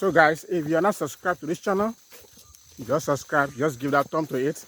So guys, if you are not subscribed to this channel, just subscribe, just give that thumb to it.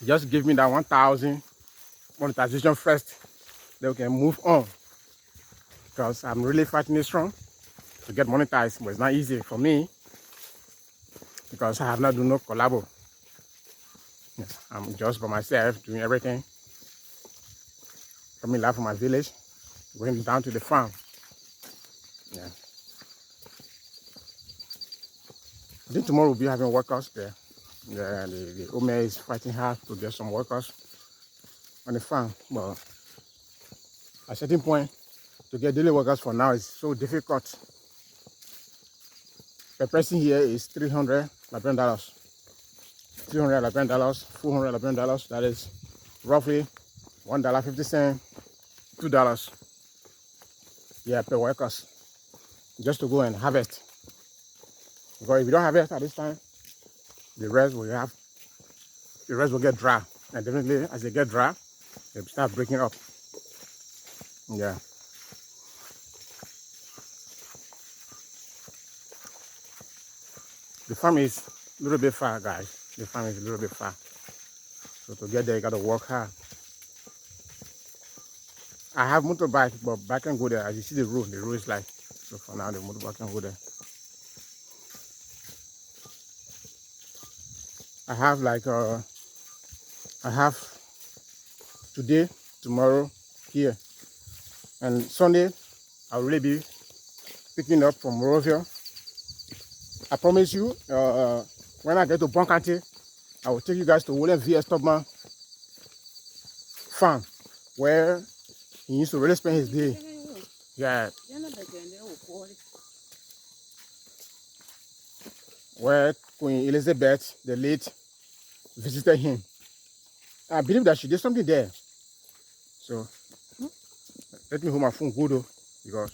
Just give me that 1,000 monetization first, then we can move on. Because I'm really fighting this strong to get monetized, but it's not easy for me because I have not done no collabo. I'm just by myself doing everything. Coming live from my village, going down to the farm. Yeah. I think tomorrow we'll be having workers there. The Ome is fighting hard to get some workers on the farm. But at a certain point, to get daily workers for now is so difficult. The pricing here is $300 Liberian, $300 Liberian, $400 Liberian. That is roughly $1.50, $2. Yeah, per workers, just to go and harvest. Because if you don't harvest at this time, the rest will get dry, and definitely as they get dry, they start breaking up. Yeah. The farm is a little bit far, guys. The farm is a little bit far. So to get there, you gotta work hard. I have motorbike, but I can go there. As you see the road is like, so for now the motorbike can go there. I have like I have today, tomorrow here, and Sunday I'll really be picking up from Morovia. I promise you, when I get to Bonkante, I will take you guys to William V.S. Tubman farm, where he used to really spend his day. Yeah. Where Queen Elizabeth, the late, visited him. I believe that she did something there. So, let me hold my phone good though, because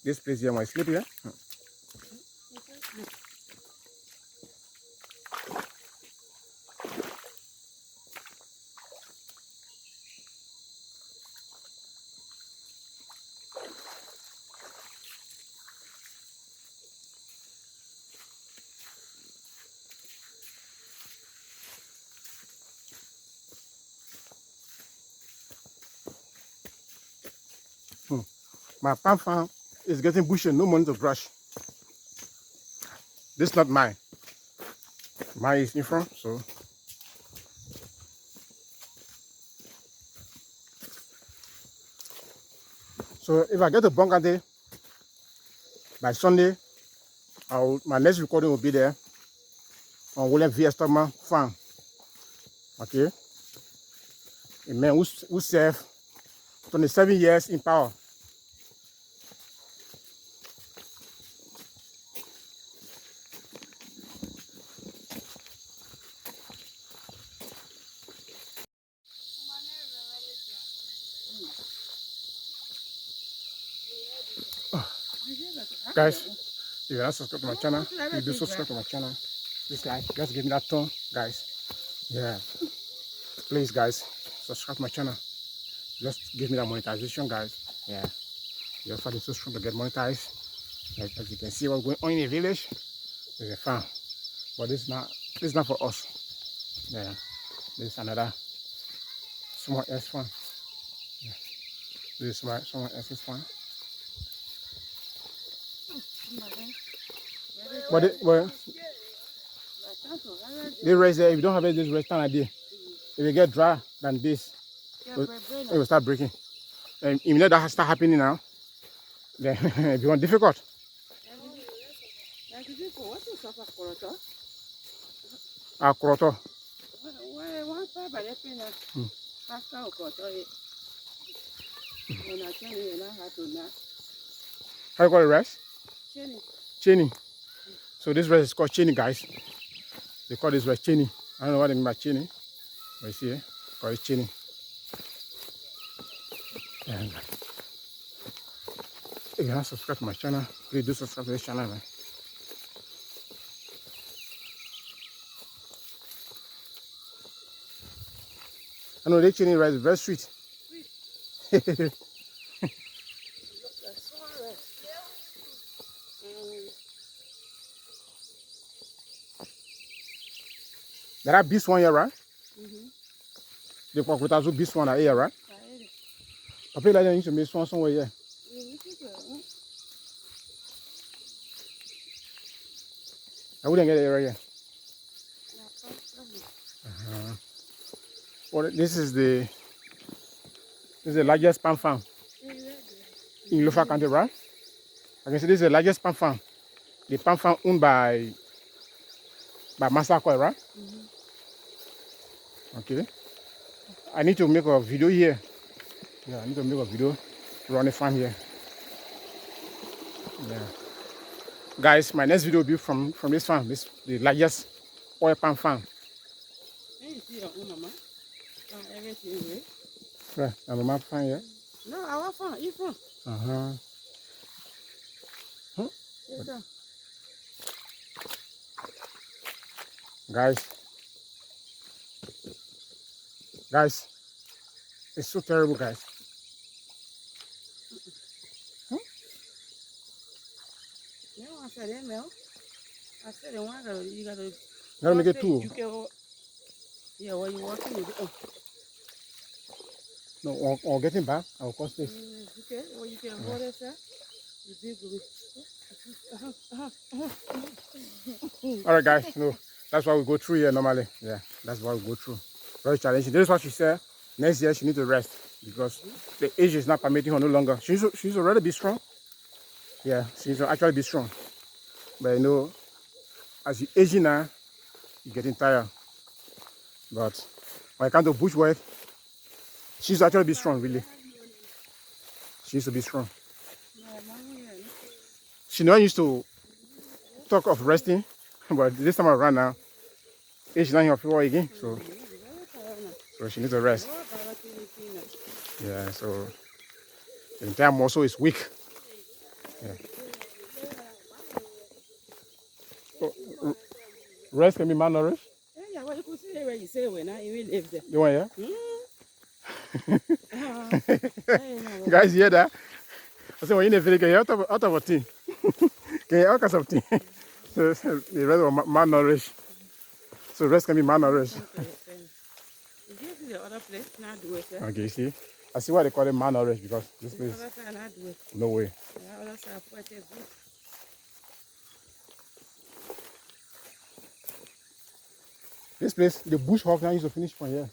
this place here might sleep here. My palm farm is getting bushy, no money to brush. This is not mine. Mine is in front, so. So if I get to Bonkante by Sunday, my next recording will be there on William V.S. Tubman farm. Okay? A man who served 27 years in power. Guys, if you're not subscribed to my channel, please do subscribe to my channel. Please like, just give me that thumb, guys. Yeah. Please, guys, subscribe to my channel. Just give me that monetization, guys. Yeah. Just fighting so strong to get monetized. As you can see what's going on in the village. There's a farm. But this is not for us. Yeah. This is another someone else's farm. Yeah. This is someone else's farm. But they raise there. If you don't have this raise down idea, if you get dry than this, it will start breaking. And if you know that start happening now, then it becomes difficult. Kroto. How you call it rice? Cheni. So this rice is called cheni, guys. They call this rice cheni. I don't know what they mean by cheni. But you see, call it cheni. And if you're not subscribed to my channel, please do subscribe to this channel, man. I know the cheni rice is very sweet. There are this one here, right? The Pokutazu this one here, right? Papa, like you need to make somewhere here. I wouldn't get it right here. Well, this is the largest palm farm in Lofa County, right? I can see this is the largest palm farm. The palm farm owned by Masakoi, right? Okay. I need to make a video here. Yeah, I need to make a video to run a farm here. Yeah. Guys, my next video will be from this farm. This the largest oil palm farm. Yeah, I'm a map farm here. No, our farm, your farm. Huh? Guys, it's so terrible, guys. No, I said it, Mel. I said it, you got to. Gotta make it two. Yeah, while you're walking, you go. No, or getting back, I'll cost this. Okay, well, you can hold it, sir. You big All right, guys. No, that's what we go through here normally. Yeah, that's what we go through. Very challenging. This is what she said. Next year she needs to rest because the age is not permitting her no longer. She's already be strong. Yeah, she's actually be strong. But you know, as you aging now, you're getting tired. But when it comes to bush work, she's actually be strong, really. She used to be strong. She never used to talk of resting, but this time around now, age not here for again, so she needs to rest. Yeah, so the entire muscle is weak. Yeah. So, rest can be malnourished. Yeah, well, you could see where you say when I will live there. You want Guys, hear that? I said, when you're in the village, you're out of a thing. Can you out of something? So the rest are malnourished. So rest can be malnourished. The other place, not do it. Okay, see? I see why they call it malnourished because this place. No way. This place, the bush hog now used to finish from here.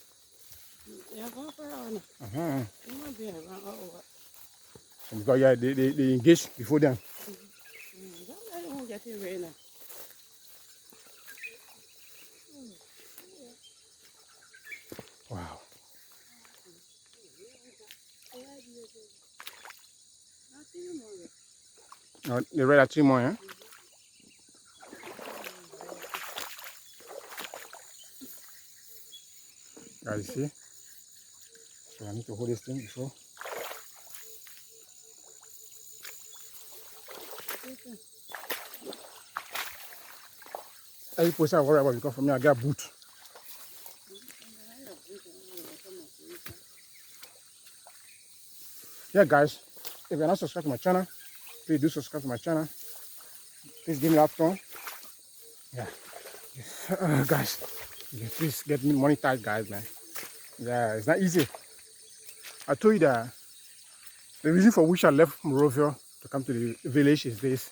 Because yeah, they engage before them. Wow. No, they read at 3 more, huh? Guys, see? So I need to hold this thing before. I put I worry about because for me I got boot. Yeah, guys, if you're not subscribed to my channel, please do subscribe to my channel. Please give me that phone. Yeah, guys, please get me monetized, guys, man. Yeah, it's not easy. I told you that the reason for which I left Monrovia to come to the village is this,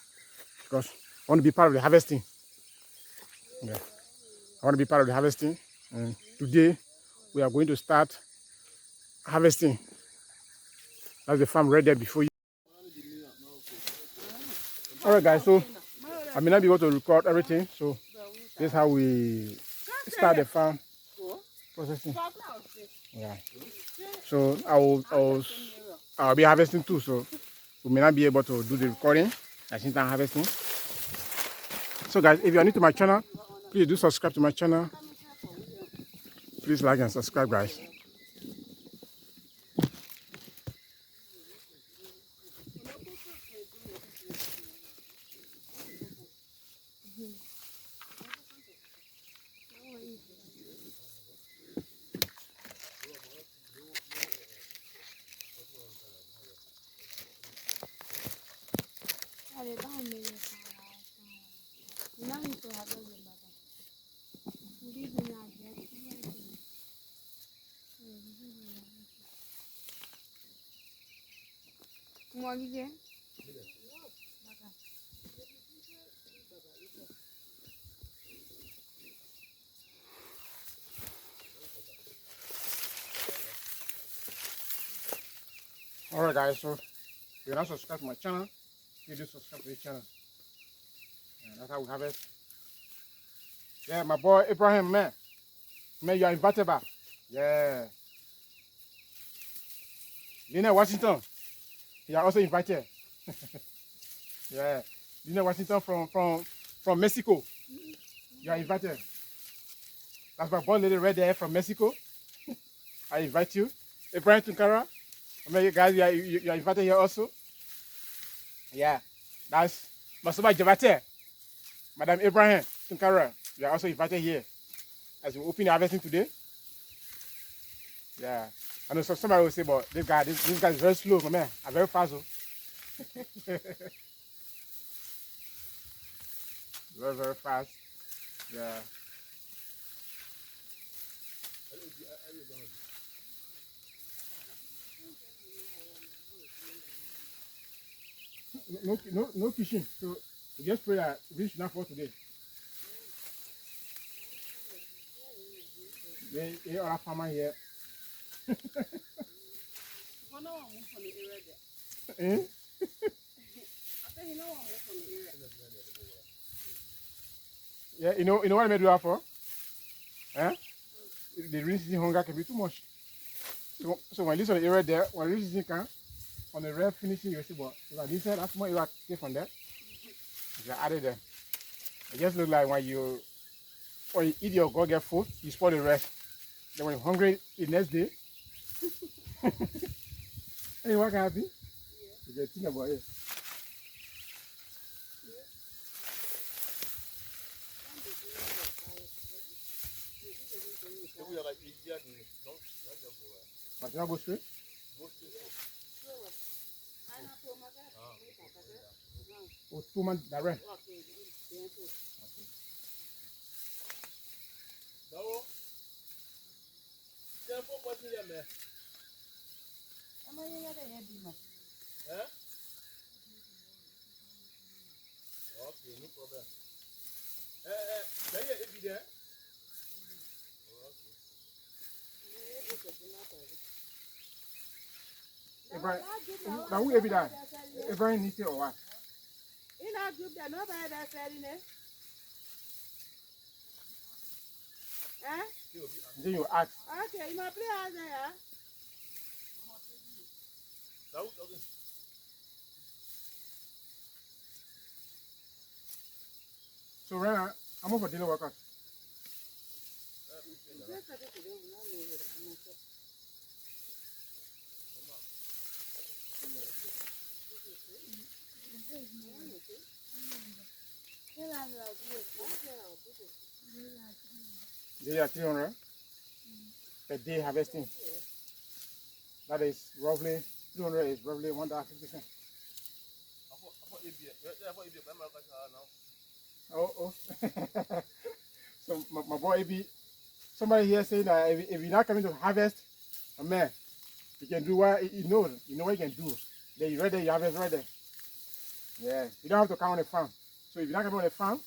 because I want to be part of the harvesting. Yeah, I want to be part of the harvesting, and today we are going to start harvesting. That's the farm right there before you. All right, guys, so I may not be able to record everything, so this is how we start the farm processing. Yeah, so I'll be harvesting too, so we may not be able to do the recording at the same time harvesting. So guys, if you are new to my channel, please do subscribe to my channel. Please like and subscribe, guys. again. Alright guys, so if you're not subscribed to my channel, please do subscribe to the channel. Yeah, that's how we have it. Yeah, my boy Abraham, man, you are invited back. Yeah. Lena Washington, you are also invited. Yeah. Lena Washington from Mexico, you are invited. That's my boy lady right there from Mexico. I invite you. Abraham Tunkara, you guys, you are invited here also. Yeah. That's Masuma Javate, Madam Abraham Tunkara, you are also invited here as we open everything today. Yeah. I know somebody will say, but this guy is very slow, my man. I'm very fast. Very, very fast. Yeah. No kitchen. So we just pray that we should not fall today. They are a farmer here. Eh? Yeah, you know what I made do that for? Eh? The rainy season hunger can be too much. So when this on the area there, when rainy season come, on the red finishing you see, but if I said that's more you take from there. You added there. It just look like when you eat your go get food, you spoil the rest. Then when you're hungry the next day. Hey, what can happen? You can think about it. But you not go straight? Oh, 2 months direct. Okay, no problem. Can you be there? Now who every day? Everyone needs it or what? In our group, there nobody that's selling it. Eh? Then you ask. Okay, you might play out there. So right now, I'm over daily workout. They are 300 per day harvesting. That is roughly 200 is roughly 1.50 cents. Oh. So my boy AB, somebody here saying that if you're not coming to harvest, man, you can do what you know what you can do. Then you ready, you harvest right there. Yeah, you don't have to come on the farm. So if you're not coming on the farm,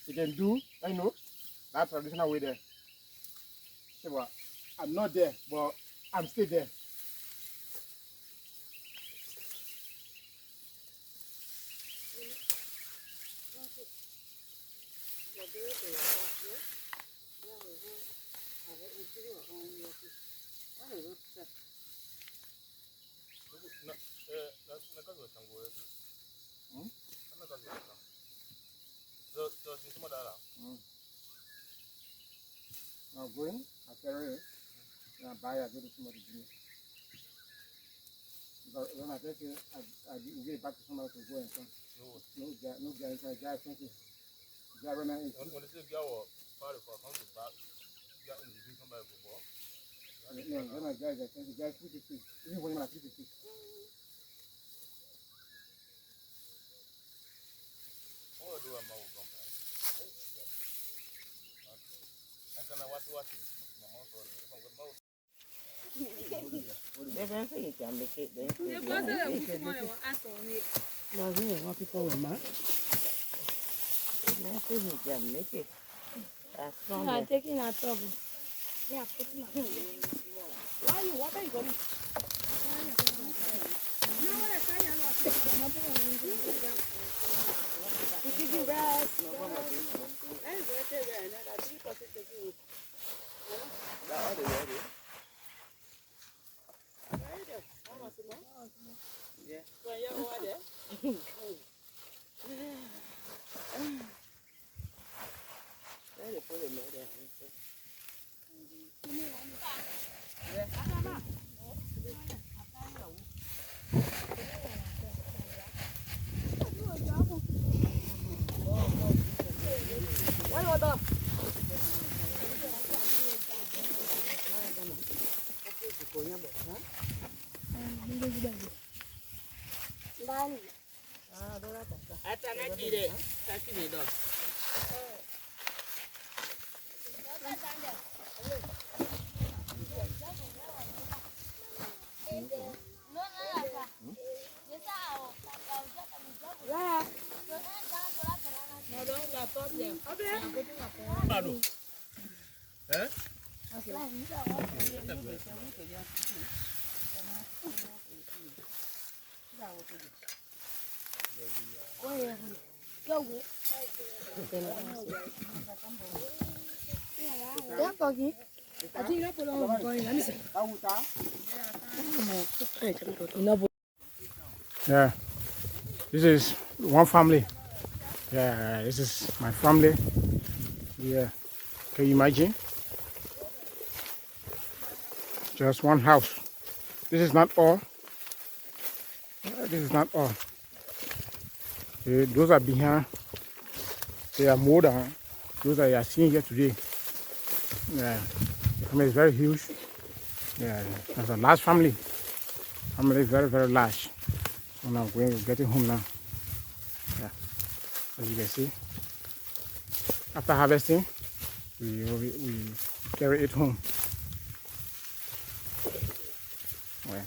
you can do, I know, that traditional way there. So what? I'm not there, but I'm still there. I'm going, I carry it, and I buy it, I go to somebody to do it. Because when I take it, I give it back to somebody to go and come. No guy inside, guy thinking. Guy right now is. When they say guy or part of our country back, guy in the somebody before. No, when I guys, I think the guy 350. Even when I'm 350. What do I know from that? I can watch my mouth. Bẹ́ẹ̀ fẹ́ yìí kí a make it bẹ́ẹ̀. Ṣé bọ́sẹ̀ lè kú fún ẹ̀ wọ́n á sọ ní. Lọ́sẹ̀ yẹn wọ́n fi kọ́ wọn mọ́. Bẹ́ẹ̀ fẹ́ yìí kí a make it. I'm not taking a trouble. Yeah, put my why you? What are you going? No, what I say, I'm not you give rest. I'm going to go and I think I should take you. Yeah. Well, you're over there. They put it there. Hata na kile, takile ndo. Yeah, this is one family. Yeah, this is my family. Yeah, can you imagine? Just one house. This is not all. This is not all. Those are behind. They are more than those that you are seeing here today. Yeah, I mean it's very huge. Yeah, it's a large family. Family is very, very large. So now we're getting home now. Yeah, as you can see. After harvesting, we carry it home. Yeah.